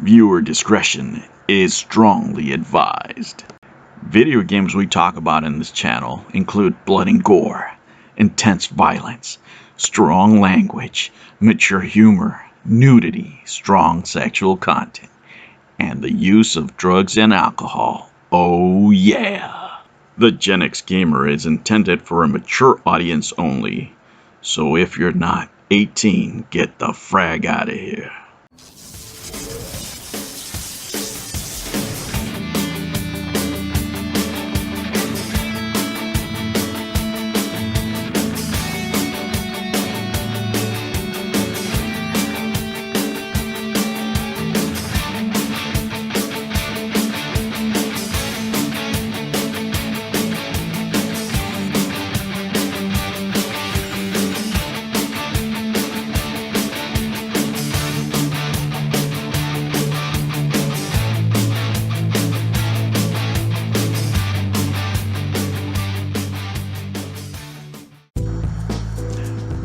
Viewer discretion is strongly advised. Video games we talk about in this channel include blood and gore, intense violence, strong language, mature humor, nudity, strong sexual content, and the use of drugs and alcohol. Oh yeah! The Gen X Gamer is intended for a mature audience only, so if you're not 18, get the frag out of here.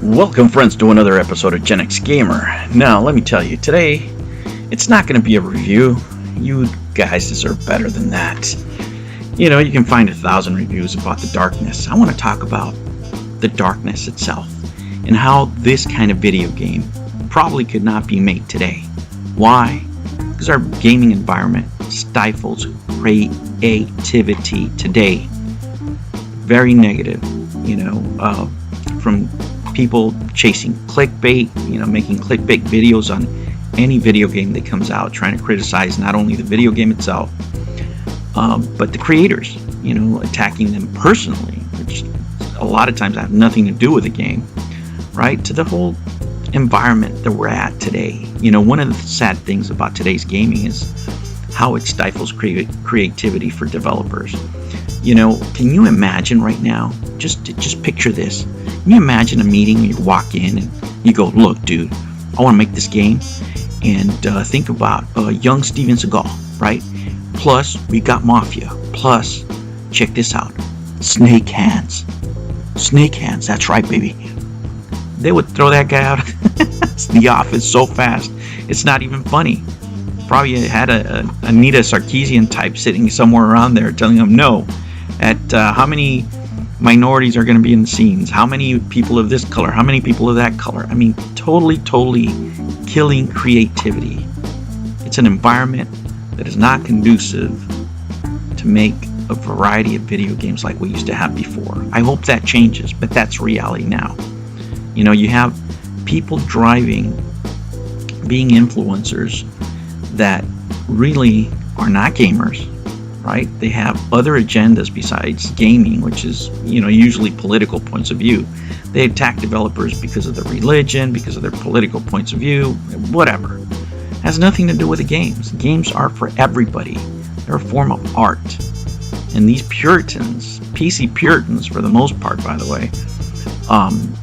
Welcome friends to another episode of Gen X Gamer. Now let me tell you, today it's not going to be a review. You guys deserve better than that. You know, you can find 1,000 reviews about the Darkness. I want to talk about the Darkness itself and how this kind of video game probably could not be made today. Why? Because our gaming environment stifles creativity today. Very negative, from people chasing clickbait, making clickbait videos on any video game that comes out, trying to criticize not only the video game itself, but the creators, attacking them personally, which a lot of times have nothing to do with the game, right? To the whole environment that we're at today. One of the sad things about today's gaming is how it stifles creativity for developers. Can you imagine right now, just picture this. Can you imagine a meeting where you walk in and you go, look, dude, I want to make this game, and think about young Steven Seagal, right? Plus, we got Mafia. Plus, check this out, Snake Hands. Snake Hands, that's right, baby. They would throw that guy out of the office so fast, it's not even funny. Probably had a Anita Sarkeesian type sitting somewhere around there telling them no. At how many minorities are going to be in the scenes, how many people of this color, how many people of that color. I mean, totally killing creativity. It's an environment that is not conducive to make a variety of video games like we used to have before. I hope that changes, but that's reality now. You have people driving, being influencers that really are not gamers, right? They have other agendas besides gaming, which is, usually political points of view. They attack developers because of their religion, because of their political points of view, whatever. It has nothing to do with the games. Games are for everybody. They're a form of art. And these Puritans, PC Puritans for the most part, by the way,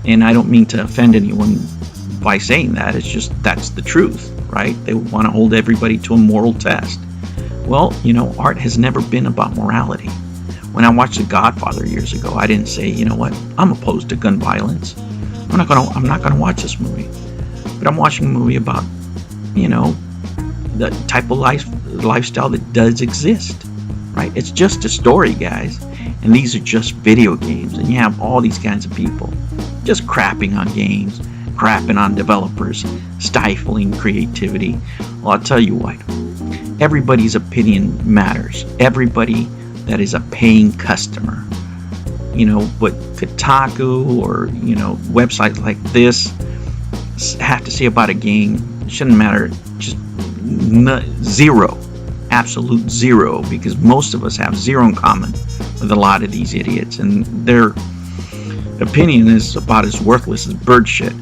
and I don't mean to offend anyone by saying that, it's just that's the truth, right? They want to hold everybody to a moral test. Well, art has never been about morality. When I watched The Godfather years ago, I didn't say, you know what, I'm opposed to gun violence. I'm not gonna watch this movie. But I'm watching a movie about, the type of lifestyle that does exist, right? It's just a story, guys. And these are just video games. And you have all these kinds of people just crapping on games, crapping on developers, stifling creativity. Well, I'll tell you what. Everybody's opinion matters. Everybody that is a paying customer. What Kotaku or, websites like this have to say about a game, it shouldn't matter. Just zero. Absolute zero. Because most of us have zero in common with a lot of these idiots. And their opinion is about as worthless as bird shit.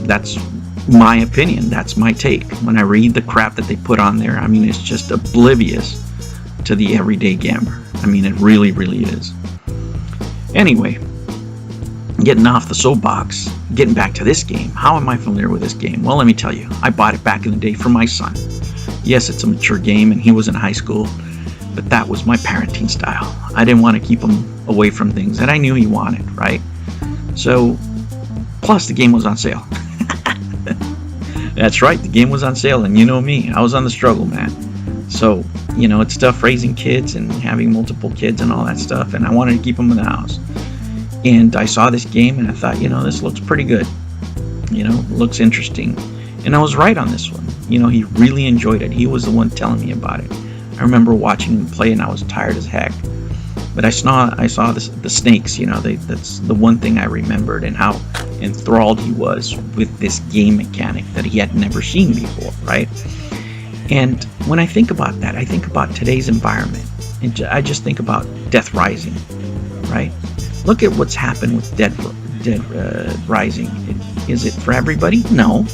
That's my opinion. That's my take. When I read the crap that they put on there, it's just oblivious to the everyday gamer. It really is. Anyway, getting off the soapbox, getting back to this game. How am I familiar with this game? Well, let me tell you. I bought it back in the day for my son. Yes, it's a mature game and he was in high school, but that was my parenting style. I didn't want to keep him away from things that I knew he wanted, right? So, plus the game was on sale. That's right, the game was on sale, and you know me, I was on the struggle, man. So, it's tough raising kids and having multiple kids and all that stuff, and I wanted to keep them in the house. And I saw this game, and I thought, this looks pretty good. Looks interesting. And I was right on this one. He really enjoyed it. He was the one telling me about it. I remember watching him play, and I was tired as heck. But I saw the snakes, that's the one thing I remembered, and how enthralled he was with this game mechanic that he had never seen before, right? And when I think about that, I think about today's environment, and I just think about Death Rising, right? Look at what's happened with Dead Rising. Is it for everybody? No,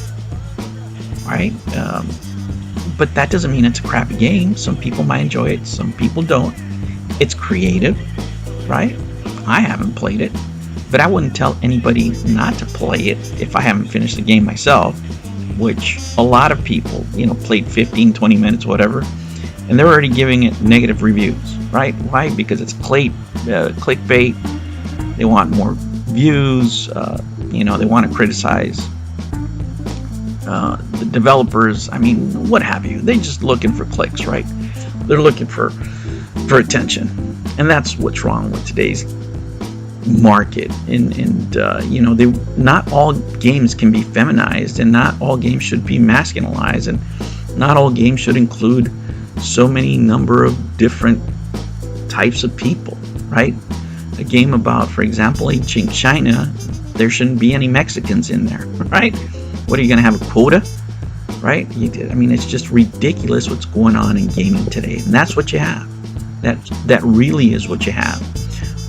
right? But that doesn't mean it's a crappy game. Some people might enjoy it, some people don't. It's creative, right? I haven't played it, but I wouldn't tell anybody not to play it if I haven't finished the game myself, which a lot of people, played 15, 20 minutes, whatever, and they're already giving it negative reviews, right? Why? Because it's clickbait. They want more views. They want to criticize the developers. What have you? They're just looking for clicks, right? They're looking for attention, and that's what's wrong with today's market. And not all games can be feminized, and not all games should be masculinized, and not all games should include so many number of different types of people, right? A game about, for example, ancient China, there shouldn't be any Mexicans in there, right? What are you going to have, a quota, right? It's just ridiculous what's going on in gaming today, and that's what you have. That really is what you have.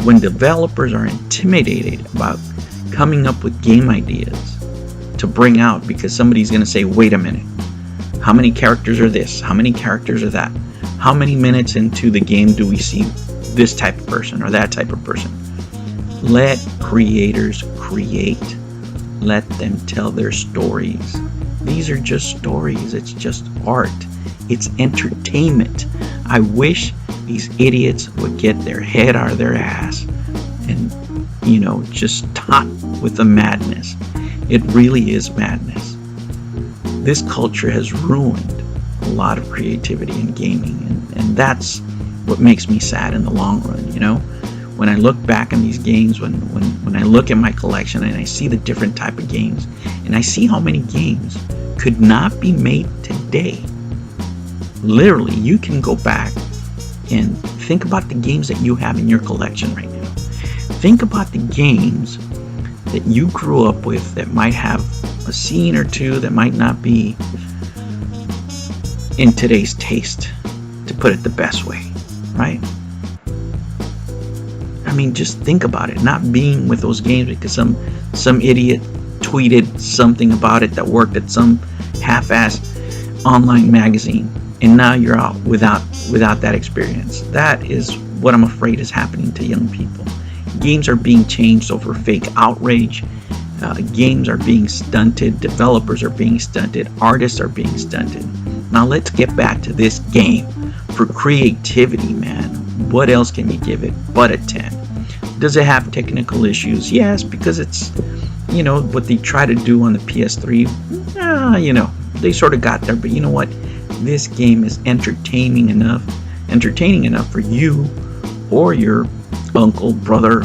When developers are intimidated about coming up with game ideas to bring out, because somebody's going to say, wait a minute, how many characters are this? How many characters are that? How many minutes into the game do we see this type of person or that type of person? Let creators create. Let them tell their stories. These are just stories. It's just art. It's entertainment. I wish these idiots would get their head out of their ass and, just stop with the madness. It really is madness. This culture has ruined a lot of creativity in gaming, and that's what makes me sad in the long run. When I look back on these games, when I look at my collection and I see the different type of games, and I see how many games could not be made today. Literally, you can go back and think about the games that you have in your collection right now. Think about the games that you grew up with that might have a scene or two that might not be in today's taste, to put it the best way, right? Just think about it, not being with those games because some idiot tweeted something about it that worked at some half-ass online magazine, and now you're out without that experience. That is what I'm afraid is happening to young people. Games are being changed over fake outrage. Games are being stunted. Developers are being stunted. Artists are being stunted. Now let's get back to this game. For creativity, man, what else can you give it but a 10? Does it have technical issues? Yes, because it's, what they try to do on the PS3, they sort of got there. But you know what? This game is entertaining enough for you or your uncle, brother,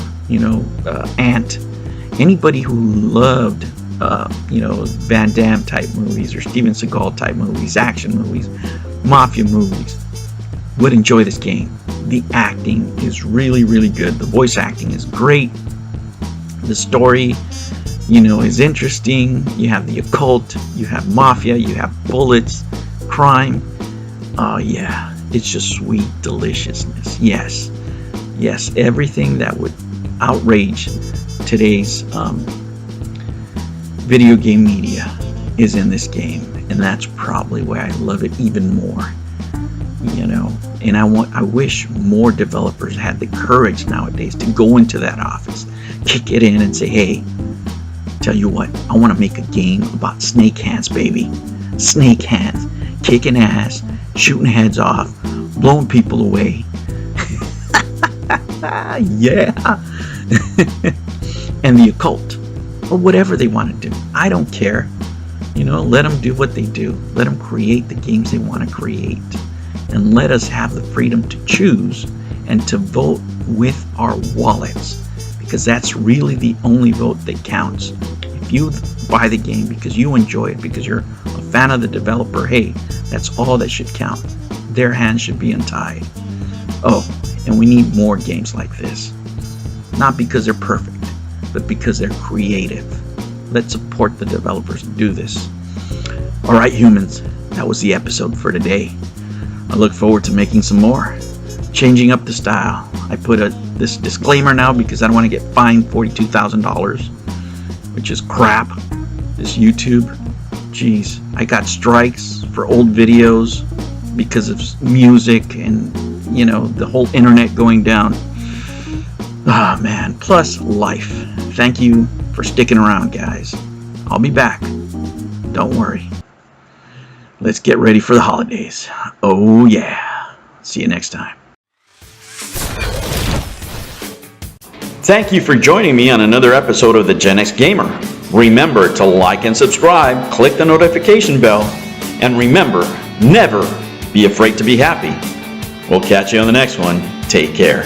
aunt, anybody who loved, Van Damme type movies or Steven Seagal type movies, action movies, mafia movies, would enjoy this game. The acting is really, really good. The voice acting is great. The story, is interesting. You have the occult, you have mafia, you have bullets, crime. Oh yeah, it's just sweet deliciousness. Yes, everything that would outrage today's video game media is in this game, and that's probably why I love it even more. And I wish more developers had the courage nowadays to go into that office, kick it in and say, hey, tell you what, I want to make a game about snake hands, baby. Snake hands, kicking ass, shooting heads off, blowing people away. Yeah. And the occult, or whatever they want to do. I don't care. Let them do what they do. Let them create the games they want to create. And let us have the freedom to choose and to vote with our wallets. Because that's really the only vote that counts. If you buy the game because you enjoy it, because you're a fan of the developer, hey, that's all that should count. Their hands should be untied. Oh, and we need more games like this. Not because they're perfect, but because they're creative. Let's support the developers and do this. All right, humans, that was the episode for today. I look forward to making some more, changing up the style. I put this disclaimer now because I don't want to get fined $42,000, which is crap. This YouTube, jeez, I got strikes for old videos because of music and the whole internet going down. Ah, man, plus life. Thank you for sticking around, guys. I'll be back. Don't worry. Let's get ready for the holidays. Oh yeah. See you next time. Thank you for joining me on another episode of the Gen X Gamer. Remember to like and subscribe, click the notification bell, and remember, never be afraid to be happy. We'll catch you on the next one. Take care.